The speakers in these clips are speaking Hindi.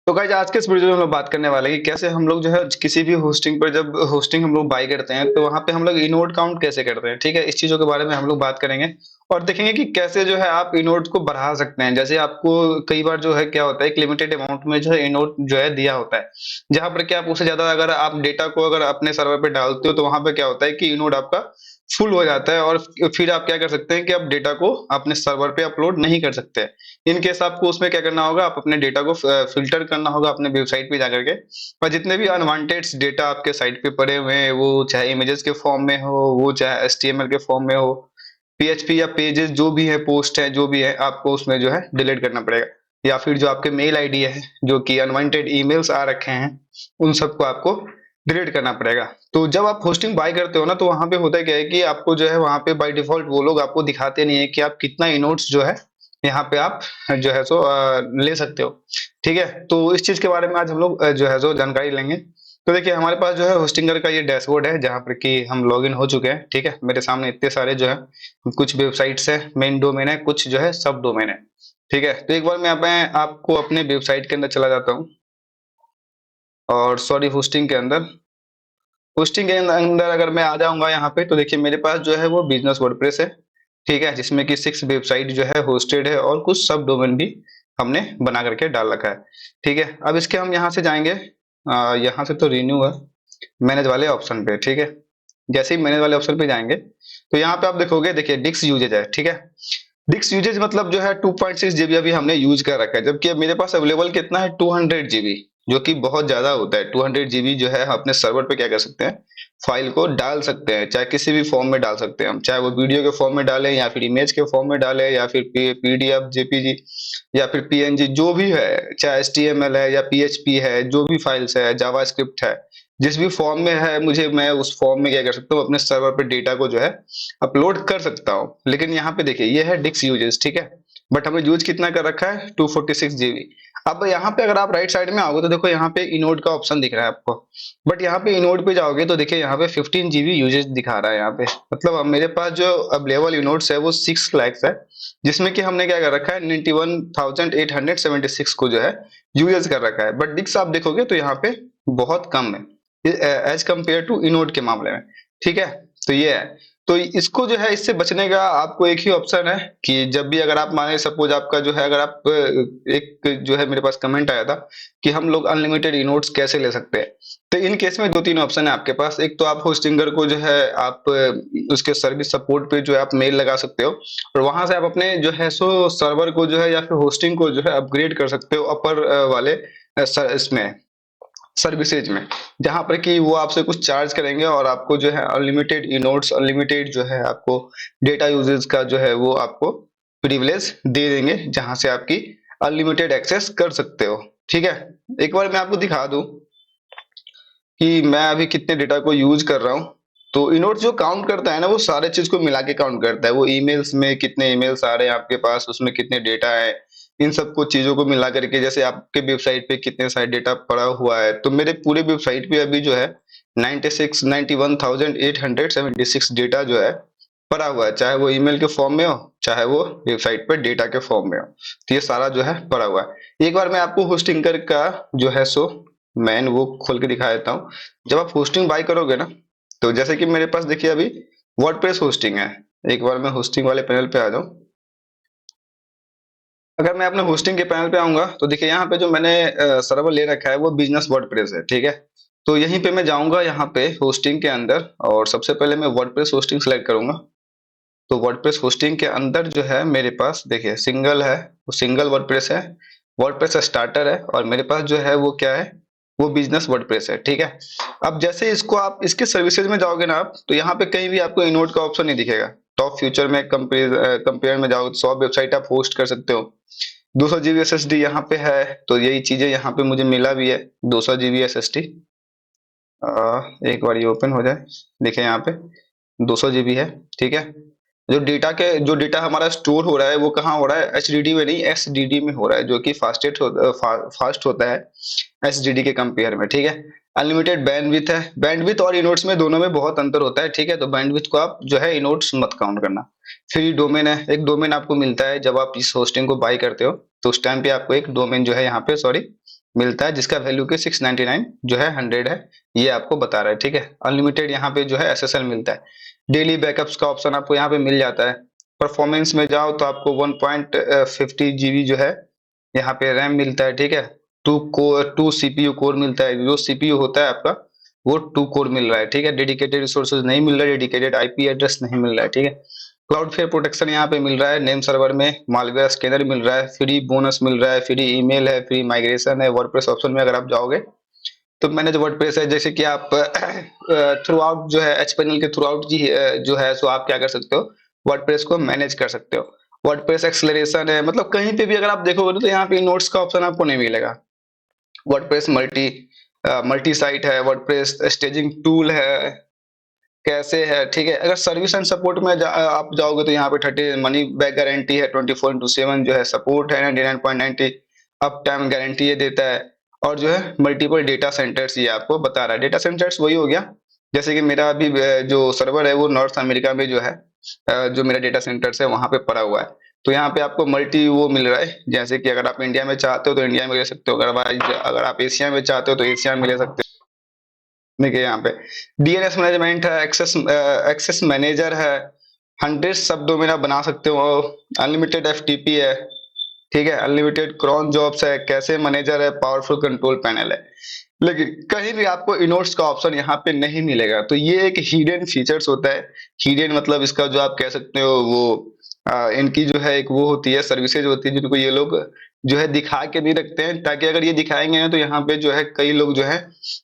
तो गाइस आज के इस वीडियो में हम लोग बात करने वाले हैं कि कैसे हम लोग जो है किसी भी होस्टिंग पर जब होस्टिंग हम लोग बाय करते हैं तो वहां पे हम लोग इनोड काउंट कैसे करते हैं। ठीक है, इस चीजों के बारे में हम लोग बात करेंगे और देखेंगे कि कैसे जो है आप इनोड को बढ़ा सकते हैं। जैसे आपको कई बार जो है क्या होता है, एक लिमिटेड अमाउंट में जो है इनोड जो है दिया होता है, जहां पर क्या आप उससे ज्यादा अगर आप डेटा को अगर अपने सर्वर पे डालते हो तो वहां पे क्या होता है कि इनोड आपका फुल हो जाता है और फिर आप क्या कर सकते हैं कि आप डेटा को अपने सर्वर पे अपलोड नहीं कर सकते। इन केस आपको उसमें क्या करना होगा, आप अपने डेटा को फिल्टर करना होगा अपने वेबसाइट पे जाकर के, और जितने भी अनवांटेड डेटा आपके साइट पे पड़े हुए हैं, वो चाहे इमेजेस के फॉर्म में हो, वो चाहे एचटीएमएल के फॉर्म में हो, पीएचपी या पेजेस जो भी है, पोस्ट है जो भी है, आपको उसमें जो है डिलीट करना पड़ेगा। या फिर जो आपके मेल आईडी है, जो कि अनवांटेड ईमेल्स आ रखे हैं, उन सबको आपको डिलीट करना पड़ेगा। तो जब आप होस्टिंग बाय करते हो ना, तो वहां पे होता है क्या है कि आपको जो है वहां पे बाय डिफॉल्ट वो लोग आपको दिखाते नहीं है कि आप कितना इनोड्स जो है यहाँ पे आप जो है सो ले सकते हो। ठीक है, तो इस चीज के बारे में आज हम लोग जो है सो जानकारी लेंगे। तो देखिए हमारे पास जो है होस्टिंगर का ये डैशबोर्ड है जहाँ पर कि हम लॉगिन हो चुके हैं। ठीक है, मेरे सामने इतने सारे जो है कुछ वेबसाइट्स है, मेन डोमेन है, कुछ जो है सब डोमेन है। ठीक है, तो एक बार मैं आपको अपने वेबसाइट के अंदर चला जाता हूँ, और सॉरी होस्टिंग के अंदर, होस्टिंग के अंदर अगर मैं आ जाऊंगा यहाँ पे तो देखिए मेरे पास जो है वो बिजनेस वर्डप्रेस है। ठीक है, जिसमें कि 6 वेबसाइट जो है होस्टेड है और कुछ सब डोमेन भी हमने बना करके डाल रखा है। ठीक है, अब इसके हम यहाँ से जाएंगे, यहाँ से तो रिन्यू है, मैनेज वाले ऑप्शन पे। ठीक है, जैसे ही मैनेज वाले ऑप्शन पे जाएंगे तो यहाँ पे आप देखोगे, देखिए डिस्क यूजेज है। ठीक है, डिस्क यूजेज मतलब जो है 2.6 जीबी अभी हमने यूज कर रखा है, जबकि अब मेरे पास अवेलेबल कितना है 200 जीबी, जो कि बहुत ज्यादा होता है। 200 जीबी जो है अपने सर्वर पे क्या कर सकते हैं, फाइल को डाल सकते हैं, चाहे किसी भी फॉर्म में डाल सकते हैं हम, चाहे वो वीडियो के फॉर्म में डालें या फिर इमेज के फॉर्म में डालें या फिर पीडीएफ, जेपीजी या फिर पीएनजी, जो भी है, चाहे एचटीएमएल है या पीएचपी है, जो भी फाइल्स है, जावास्क्रिप्ट है, जिस भी फॉर्म में है, मुझे मैं उस फॉर्म में क्या कर सकता हूँ, अपने सर्वर पे डेटा को जो है अपलोड कर सकता हूँ। लेकिन यहाँ पे देखिए ये है डिस्क यूजेस। ठीक है, बट हमने यूज कितना कर रखा है 246 जीबी। अब यहाँ पे अगर आप राइट साइड में आओगे तो देखो यहाँ पे इनोड का ऑप्शन दिख रहा है आपको, बट यहाँ पे इनोड पे जाओगे तो देखिए यहाँ पे 15 जीबी यूजेज दिखा रहा है यहाँ पे। मतलब अब मेरे पास जो अवेलेबल इनोड्स है वो 6 लाख है, जिसमें कि हमने क्या कर रखा है 91,876 को जो है यूज कर रखा है। बट डिस्क आप देखोगे तो यहाँ पे बहुत कम है एज कम्पेयर टू इनोड के मामले में। ठीक है, तो ये है। तो इसको जो है, इससे बचने का आपको एक ही ऑप्शन है कि जब भी अगर आप माने सपोज आपका जो है, अगर आप एक जो है मेरे पास कमेंट आया था कि हम लोग अनलिमिटेड इनोड्स कैसे ले सकते हैं, तो इन केस में 2-3 ऑप्शन है आपके पास। एक तो आप होस्टिंगर को जो है आप उसके सर्विस सपोर्ट पे जो है आप मेल लगा सकते हो, और वहां से आप अपने जो है सो सर्वर को जो है या फिर होस्टिंग को जो है अपग्रेड कर सकते हो अपर वाले इसमें सर्विसेज में, जहां पर कि वो आपसे कुछ चार्ज करेंगे और आपको जो है अनलिमिटेड इनोड्स, अनलिमिटेड जो है आपको डेटा यूजेज का जो है वो आपको प्रिविलेज दे देंगे, जहां से आपकी अनलिमिटेड एक्सेस कर सकते हो। ठीक है, एक बार मैं आपको दिखा दूं कि मैं अभी कितने डेटा को यूज कर रहा हूँ। तो इनोड्स जो काउंट करता है ना, वो सारे चीज को मिला के काउंट करता है। वो ईमेल्स में कितने ईमेल्स आ रहे हैं आपके पास, उसमें कितने डेटा है, इन सबको चीजों को मिला करके, जैसे आपके वेबसाइट पे कितने सारे डेटा पड़ा हुआ है, तो मेरे पूरे वेबसाइट पे अभी जो है 91,876 डेटा जो है पड़ा हुआ है, चाहे वो ईमेल के फॉर्म में हो, चाहे वो वेबसाइट पे डेटा के फॉर्म में हो। तो ये सारा जो है पड़ा हुआ है। एक बार मैं आपको होस्टिंगर का जो है सो मैन वो खोल के दिखा देता हूँ। जब आप होस्टिंग बाय करोगे ना, तो जैसे कि मेरे पास देखिए अभी वर्डप्रेस होस्टिंग है। एक बार मैं होस्टिंग वाले पैनल पे आ जाऊं, अगर मैं अपने होस्टिंग के पैनल पे आऊंगा तो देखिए यहाँ पे जो मैंने सर्वर ले रखा है वो बिजनेस वर्डप्रेस है। ठीक है, तो यहीं पे मैं जाऊंगा यहाँ पे होस्टिंग के अंदर, और सबसे पहले मैं वर्डप्रेस होस्टिंग सेलेक्ट करूंगा। तो वर्डप्रेस होस्टिंग के अंदर जो है मेरे पास देखिए सिंगल है, वो सिंगल वर्डप्रेस है, वर्डप्रेस स्टार्टर है, और मेरे पास जो है वो क्या है, वो बिजनेस वर्डप्रेस है। ठीक है, अब जैसे इसको आप इसके सर्विसेज में जाओगे ना आप, तो यहाँ पे कहीं भी आपको इनोड का ऑप्शन नहीं दिखेगा। टॉप फ्यूचर में कंपेयर में जाओगे तो 100 वेबसाइट आप होस्ट कर सकते हो, 200 जीबी एस एस डी यहाँ पे है। तो यही चीजें यहाँ पे मुझे मिला भी है, 200 जीबी एस एस डी। एक बार ये ओपन हो जाए, देखिए यहाँ पे 200 जीबी है। ठीक है, जो डेटा हमारा स्टोर हो रहा है वो कहाँ हो रहा है, एचडीडी में नहीं, एसडीडी में हो रहा है, जो कि फास्ट होता है एसडीडी के कंपेयर में। ठीक है, अनलिमिटेड बैंडविड्थ है। बैंडविड्थ और इनोड्स में दोनों में बहुत अंतर होता है। ठीक है, तो बैंडविड्थ को आप जो है इनोड्स मत काउंट करना। फ्री डोमेन है, एक डोमेन आपको मिलता है जब आप इस होस्टिंग को बाय करते हो, तो उस टाइम पे आपको एक डोमेन जो है यहाँ पे, सॉरी, मिलता है, जिसका वैल्यू के 699 जो है 100 है, ये आपको बता रहा है। ठीक है, अनलिमिटेड यहाँ पे जो है एसएसएल मिलता है। डेली बैकअप्स का ऑप्शन आपको यहाँ पे मिल जाता है। परफॉर्मेंस में जाओ तो आपको 1.50 जीबी जो है यहाँ पे रैम मिलता है। ठीक है, 2 सीपीयू कोर मिलता है। जो सीपीयू होता है आपका वो 2 कोर मिल रहा है। ठीक है, डेडिकेटेड रिसोर्सेज नहीं मिल रहा है, डेडिकेटेड आईपी एड्रेस नहीं मिल रहा है। ठीक है, क्लाउडफ्लेयर प्रोटेक्शन यहाँ पे मिल रहा है, नेम सर्वर में मालवेयर स्कैनर मिल रहा है, फ्री बोनस मिल रहा है, फ्री ईमेल है, फ्री माइग्रेशन है। वर्डप्रेस ऑप्शन में अगर आप जाओगे तो मैनेज वर्डप्रेस है, जैसे कि आप थ्रू आउट जो है एचपीएनएल के थ्रू आउट जी जो है सो आप क्या कर सकते हो, वर्डप्रेस को मैनेज कर सकते हो। वर्डप्रेस एक्सेलरेशन है, मतलब कहीं पे भी अगर आप देखोगे तो यहाँ पे नोट्स का ऑप्शन आपको नहीं मिलेगा। वर्डप्रेस मल्टी साइट है, वर्डप्रेस स्टेजिंग टूल है, कैसे है। ठीक है, अगर सर्विस एंड सपोर्ट में आप जाओगे तो यहाँ पे 30 मनी बैक गारंटी है, 24/7 जो है सपोर्ट है, 99.90 अप टाइम गारंटी ये देता है। और जो है मल्टीपल डेटा सेंटर्स ये आपको बता रहा है। डेटा सेंटर्स वही हो गया, जैसे कि मेरा अभी जो सर्वर है वो नॉर्थ अमेरिका में जो है जो मेरा डेटा सेंटर्स है वहां पे पड़ा हुआ है। तो यहाँ पे आपको मल्टी वो मिल रहा है, जैसे कि अगर आप इंडिया में चाहते हो तो इंडिया में ले सकते हो, अगर आप एशिया में चाहते हो तो एशिया में ले सकते हो। देखिए यहाँ पे डीएनएस मैनेजमेंट है, एक्सेस मैनेजर है, 100 शब्दों में आप बना सकते हो, अनलिमिटेड एफटीपी है। ठीक है, अनलिमिटेड क्रॉन जॉब्स है, कैसे मैनेजर है, पावरफुल कंट्रोल पैनल है। लेकिन कहीं भी आपको इनोट्स का ऑप्शन यहाँ पे नहीं मिलेगा। तो ये एक हिडन फीचर्स होता है। हिडन मतलब इसका जो आप कह सकते हो वो इनकी जो है एक वो होती है, सर्विसेज होती है जिनको ये लोग जो है दिखा के नहीं रखते हैं, ताकि अगर ये दिखाएंगे ना तो यहाँ पे जो है कई लोग जो है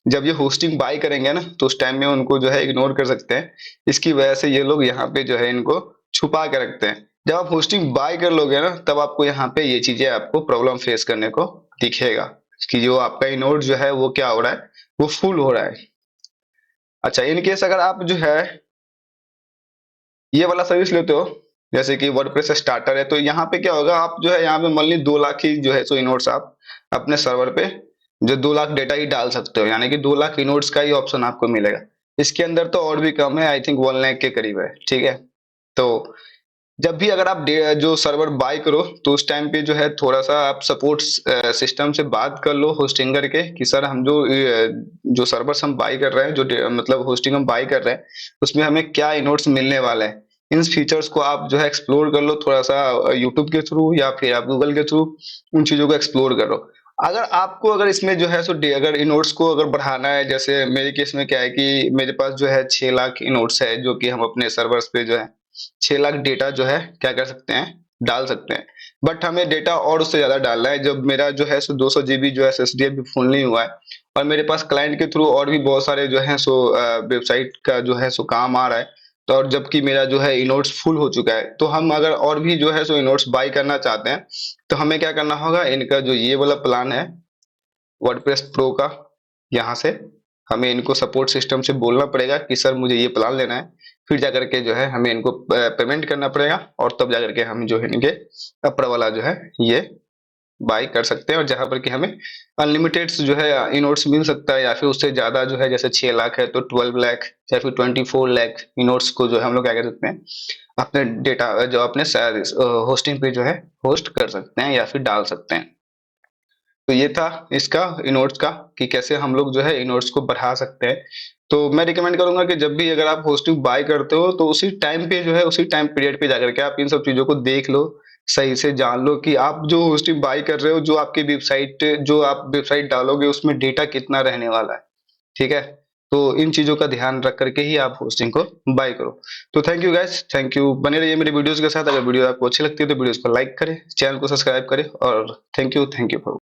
जब ये होस्टिंग बाय करेंगे ना तो उस टाइम में उनको जो है इग्नोर कर सकते हैं। इसकी वजह से ये लोग यहाँ पे जो है इनको छुपा के रखते हैं। जब आप होस्टिंग बाय कर लोगे ना तब आपको यहाँ पे ये चीजें आपको प्रॉब्लम फेस करने को दिखेगा कि जो आपका इनोड जो है वो क्या हो रहा है, वो फुल हो रहा है। अच्छा, इन केस अगर आप जो है ये वाला सर्विस लेते हो जैसे कि वर्डप्रेस स्टार्टर है, तो यहाँ पे क्या होगा, आप जो है यहाँ पे मान ली 2 लाख ही जो है सो इनोड्स आप अपने सर्वर पे जो 2 लाख डेटा ही डाल सकते हो, यानी कि 2 लाख इनोड्स का ही ऑप्शन आपको मिलेगा। इसके अंदर तो और भी कम है, आई थिंक 1 लाख के करीब है। ठीक है, तो जब भी अगर आप जो सर्वर बाय करो तो उस टाइम पे जो है थोड़ा सा आप सपोर्ट सिस्टम से बात कर लो होस्टिंगर के कि सर हम जो सर्वर्स हम बाय कर रहे हैं, जो मतलब होस्टिंग हम बाय कर रहे हैं उसमें हमें क्या इनोड्स मिलने वाले हैं। इन फीचर्स को आप जो है एक्सप्लोर कर लो थोड़ा सा यूट्यूब के थ्रू या फिर आप गूगल के थ्रू उन चीजों को एक्सप्लोर करो। अगर इसमें जो है सो अगर इनोड्स को अगर बढ़ाना है, जैसे मेरे केस में क्या है कि मेरे पास जो है 6 लाख इनोड्स है जो कि हम अपने सर्वर्स पे जो है 6 लाख डेटा जो है क्या कर सकते हैं, डाल सकते हैं। बट हमें डेटा और उससे ज्यादा डालना है। जब मेरा जो है सो 200 जीबी जो एसएसडी अभी फुल नहीं हुआ है और मेरे पास क्लाइंट के थ्रू और भी बहुत सारे जो है सो वेबसाइट का जो है सो काम आ रहा है, तो और जबकि मेरा जो है इनोड्स फुल हो चुका है, तो हम अगर और भी जो है सो इनोड्स बाय करना चाहते हैं तो हमें क्या करना होगा, इनका जो ये वाला प्लान है वर्डप्रेस प्रो का, यहाँ से हमें इनको सपोर्ट सिस्टम से बोलना पड़ेगा कि सर मुझे ये प्लान लेना है। फिर जाकर के जो है हमें इनको पेमेंट करना पड़ेगा और तब जाकर के हम जो है इनके अपर वाला जो है ये बाय कर सकते हैं। और जहां पर कि हमें अनलिमिटेड जो है इनोट्स मिल सकता है, या फिर उससे ज्यादा जो है जैसे 6 लाख है तो 12 लाख या फिर 24 लाख इनोट्स को जो है हम लोग क्या कर सकते हैं, अपने डेटा जो अपने होस्टिंग पे जो है होस्ट कर सकते हैं या फिर डाल सकते हैं। तो ये था इसका इनोड्स का कि कैसे हम लोग जो है इनोड्स को बढ़ा सकते हैं। तो मैं रिकमेंड करूंगा कि जब भी अगर आप होस्टिंग बाय करते हो तो उसी टाइम पे जो है उसी टाइम पीरियड पे जाकर के आप इन सब चीजों को देख लो, सही से जान लो कि आप जो होस्टिंग बाय कर रहे हो, जो आपकी वेबसाइट जो आप वेबसाइट डालोगे उसमें डेटा कितना रहने वाला है। ठीक है, तो इन चीजों का ध्यान रख करके ही आप होस्टिंग को बाय करो। तो thank you guys, thank you, बने रहिए मेरे वीडियोस के साथ। अगर वीडियो आपको अच्छी लगती है तो वीडियोस को लाइक करें, चैनल को सब्सक्राइब करें और थैंक यू फॉर